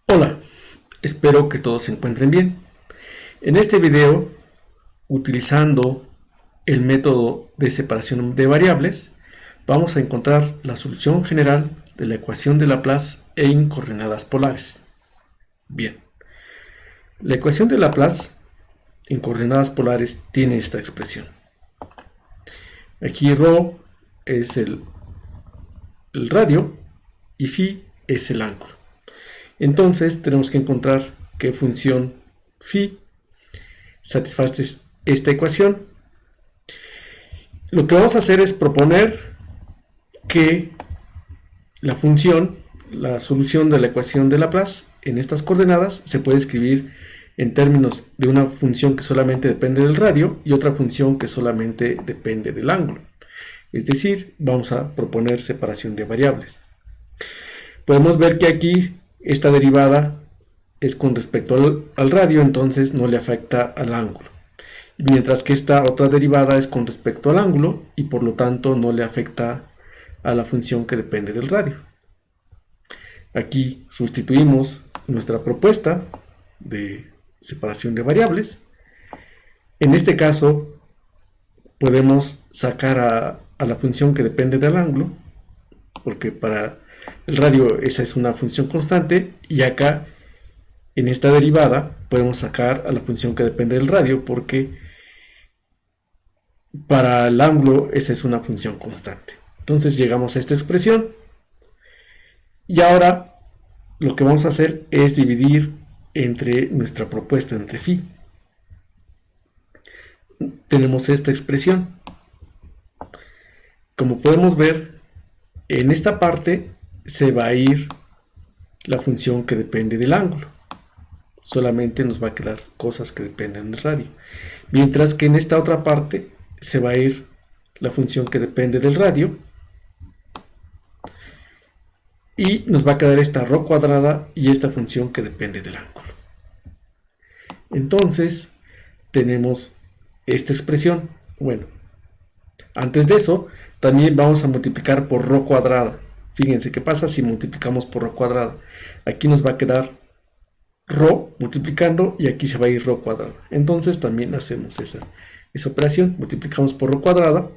Hola, espero que todos se encuentren bien. En este video, utilizando el método de separación de variables, vamos a encontrar la solución general de la ecuación de Laplace en coordenadas polares. Bien, la ecuación de Laplace en coordenadas polares tiene esta expresión. Aquí ρ es el radio y φ es el ángulo. Entonces tenemos que encontrar qué función φ satisface esta ecuación. Lo que vamos a hacer es proponer que la función, la solución de la ecuación de Laplace en estas coordenadas se puede escribir en términos de una función que solamente depende del radio y otra función que solamente depende del ángulo. Es decir, vamos a proponer separación de variables. Podemos ver que aquí esta derivada es con respecto al radio, entonces no le afecta al ángulo. Mientras que esta otra derivada es con respecto al ángulo y por lo tanto no le afecta a la función que depende del radio. Aquí sustituimos nuestra propuesta de separación de variables. En este caso podemos sacar a la función que depende del ángulo, porque para el radio esa es una función constante, y acá en esta derivada podemos sacar a la función que depende del radio, porque para el ángulo esa es una función constante. Entonces llegamos a esta expresión y ahora lo que vamos a hacer es dividir entre nuestra propuesta, entre φ. Tenemos esta expresión. Como podemos ver, en esta parte se va a ir la función que depende del ángulo. Solamente nos va a quedar cosas que dependen del radio. Mientras que en esta otra parte se va a ir la función que depende del radio y nos va a quedar esta ρ cuadrada y esta función que depende del ángulo. Entonces tenemos esta expresión. Bueno, antes de eso también vamos a multiplicar por ρ cuadrada. Fíjense qué pasa si multiplicamos por ρ cuadrada. Aquí nos va a quedar ρ multiplicando y aquí se va a ir ρ cuadrada. Entonces también hacemos esa operación, multiplicamos por ρ cuadrada,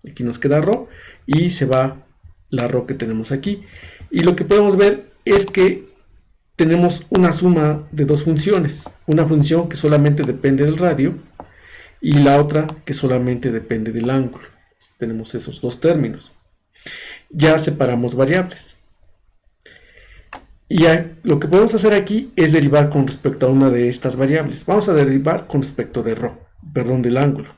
aquí nos queda ρ y se va la ρ que tenemos aquí. Y lo que podemos ver es que tenemos una suma de dos funciones, una función que solamente depende del radio y la otra que solamente depende del ángulo. Tenemos esos dos términos. Ya separamos variables. Y lo que podemos hacer aquí es derivar con respecto a una de estas variables. Vamos a derivar con respecto de del ángulo.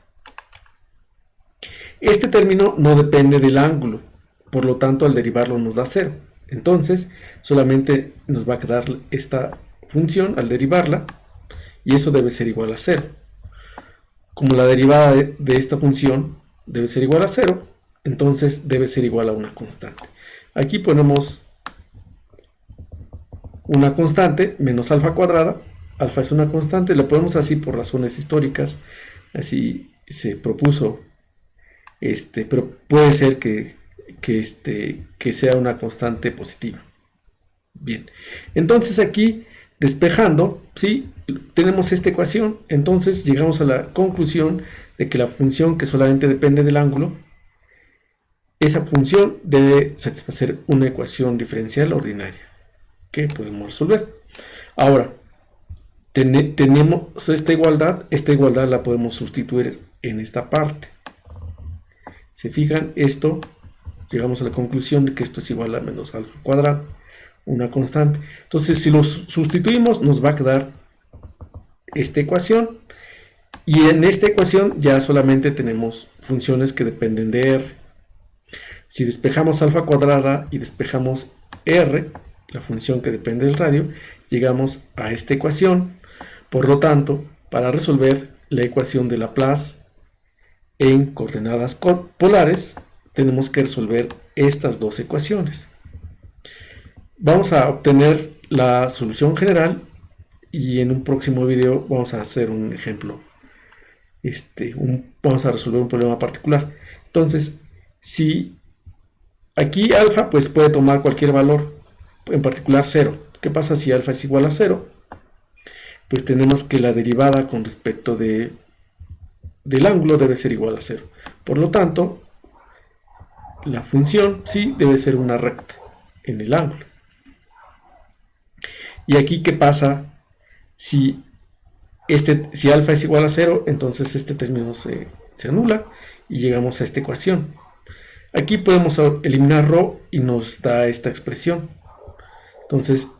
Este término no depende del ángulo, por lo tanto al derivarlo nos da 0. Entonces solamente nos va a quedar esta función al derivarla y eso debe ser igual a 0. Como la derivada de esta función debe ser igual a 0, entonces debe ser igual a una constante. Aquí ponemos una constante menos alfa cuadrada. Alfa es una constante, lo ponemos así por razones históricas, así se propuso, pero puede ser que sea una constante positiva. Bien, entonces aquí despejando, ¿sí? Tenemos esta ecuación, entonces llegamos a la conclusión de que la función que solamente depende del ángulo, esa función debe satisfacer una ecuación diferencial ordinaria que podemos resolver. Ahora, tenemos esta igualdad la podemos sustituir en esta parte. Se fijan, esto, llegamos a la conclusión de que esto es igual a menos alfa cuadrado, una constante. Entonces, si lo sustituimos, nos va a quedar esta ecuación, y en esta ecuación ya solamente tenemos funciones que dependen de r. Si despejamos alfa cuadrada y despejamos r, la función que depende del radio, llegamos a esta ecuación. Por lo tanto, para resolver la ecuación de Laplace en coordenadas polares, tenemos que resolver estas dos ecuaciones. Vamos a obtener la solución general y en un próximo video vamos a hacer un ejemplo. Vamos a resolver un problema particular. Entonces, si aquí alfa pues puede tomar cualquier valor, en particular 0. ¿Qué pasa si alfa es igual a 0? Pues tenemos que la derivada con respecto del ángulo debe ser igual a 0. Por lo tanto, la función sí debe ser una recta en el ángulo. Y aquí, ¿qué pasa si alfa es igual a 0? Entonces este término se anula y llegamos a esta ecuación. Aquí podemos eliminar ρ y nos da esta expresión. Entonces,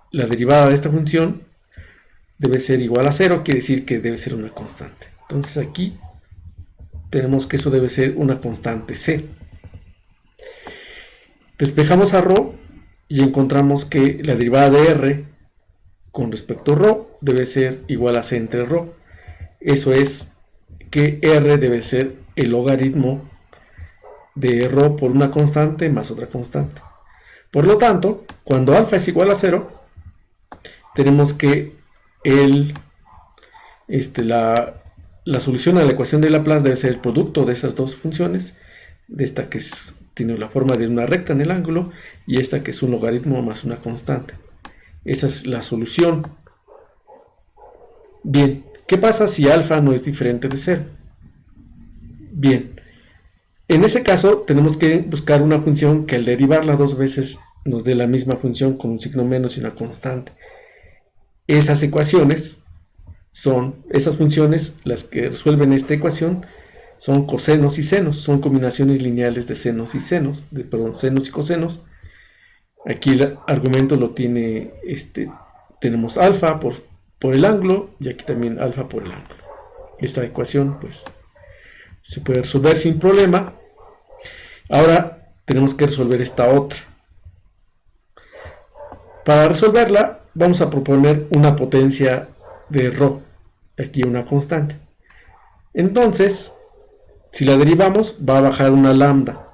la derivada de esta función debe ser igual a 0, quiere decir que debe ser una constante. Entonces aquí tenemos que eso debe ser una constante c. Despejamos a ρ y encontramos que la derivada de r con respecto a ρ debe ser igual a c entre ρ. Eso es que r debe ser el logaritmo de ρ por una constante más otra constante. Por lo tanto, cuando alfa es igual a 0, tenemos que la solución a la ecuación de Laplace debe ser el producto de esas dos funciones, de esta que tiene la forma de una recta en el ángulo y esta que es un logaritmo más una constante. Esa es la solución. Bien, ¿qué pasa si alfa no es diferente de 0? Bien, en ese caso tenemos que buscar una función que al derivarla dos veces nos dé la misma función con un signo menos y una constante. Esas funciones, las que resuelven esta ecuación, son cosenos y senos, son combinaciones lineales de senos y senos, senos y cosenos. Aquí el argumento lo tiene, tenemos alfa por el ángulo y aquí también alfa por el ángulo. Esta ecuación pues se puede resolver sin problema. Ahora tenemos que resolver esta otra. Para resolverla vamos a proponer una potencia de ρ, aquí una constante. Entonces, si la derivamos va a bajar una lambda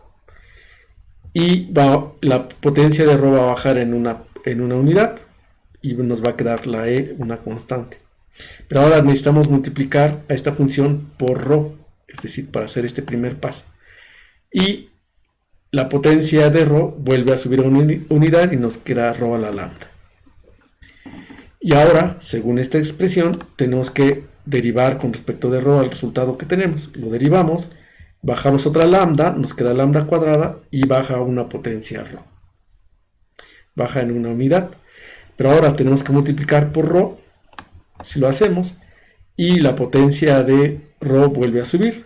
y la potencia de ρ va a bajar en una unidad y nos va a quedar la e una constante. Pero ahora necesitamos multiplicar a esta función por ρ, es decir, para hacer este primer paso. Y la potencia de ρ vuelve a subir a una unidad y nos queda ρ a la lambda. Y ahora, según esta expresión, tenemos que derivar con respecto de ρ al resultado que tenemos. Lo derivamos, bajamos otra lambda, nos queda lambda cuadrada y baja una potencia ρ. Baja en una unidad. Pero ahora tenemos que multiplicar por ρ, si lo hacemos, y la potencia de ρ vuelve a subir.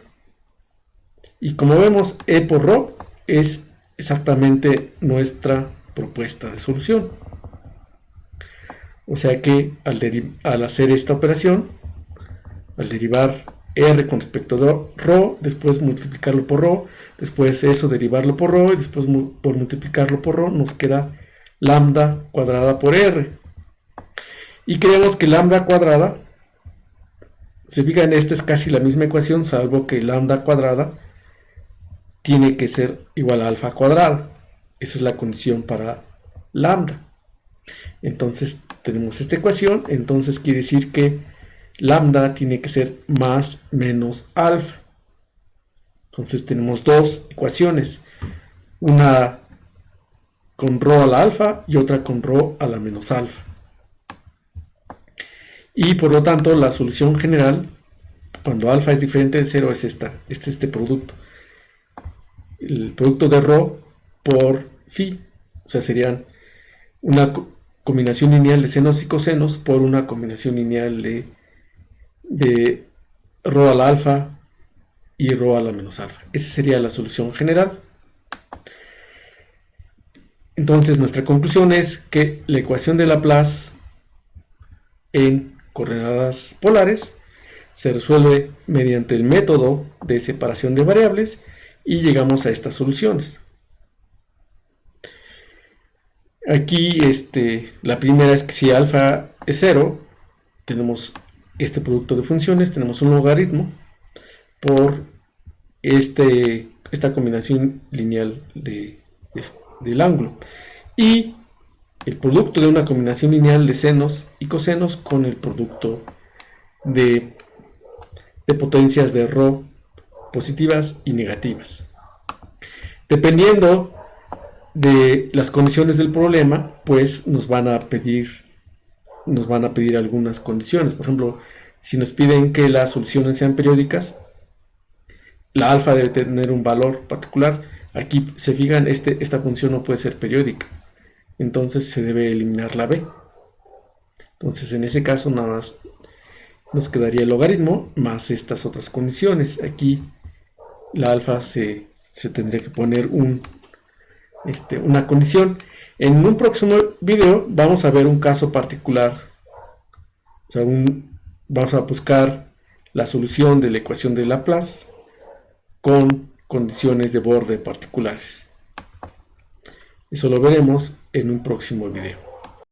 Y como vemos, e por ρ es exactamente nuestra propuesta de solución. O sea que al hacer esta operación, al derivar r con respecto de ρ, después multiplicarlo por ρ, después eso derivarlo por ρ y después por multiplicarlo por ρ nos queda lambda cuadrada por r. Y creemos que lambda cuadrada, se fijan, esta es casi la misma ecuación, salvo que lambda cuadrada tiene que ser igual a alfa cuadrada. Esa es la condición para lambda. Entonces tenemos esta ecuación, entonces quiere decir que lambda tiene que ser más menos alfa. Entonces tenemos dos ecuaciones, una con ρ a la alfa y otra con ρ a la menos alfa. Y por lo tanto la solución general, cuando alfa es diferente de 0, es este producto. El producto de ρ por phi, o sea, serían una combinación lineal de senos y cosenos por una combinación lineal de ρ a la alfa y ρ a la menos alfa. Esa sería la solución general. Entonces nuestra conclusión es que la ecuación de Laplace en coordenadas polares se resuelve mediante el método de separación de variables y llegamos a estas soluciones. Aquí la primera es que si alfa es 0, tenemos este producto de funciones, tenemos un logaritmo por esta combinación lineal del ángulo y el producto de una combinación lineal de senos y cosenos con el producto de potencias de ρ positivas y negativas. Dependiendo de las condiciones del problema, pues nos van a pedir algunas condiciones. Por ejemplo, si nos piden que las soluciones sean periódicas, la alfa debe tener un valor particular. Aquí se fijan, esta función no puede ser periódica, entonces se debe eliminar la b. Entonces en ese caso nada más nos quedaría el logaritmo más estas otras condiciones. Aquí la alfa se tendría que poner una condición. En un próximo video vamos a ver un caso particular. O sea, vamos a buscar la solución de la ecuación de Laplace con condiciones de borde particulares. Eso lo veremos en un próximo video.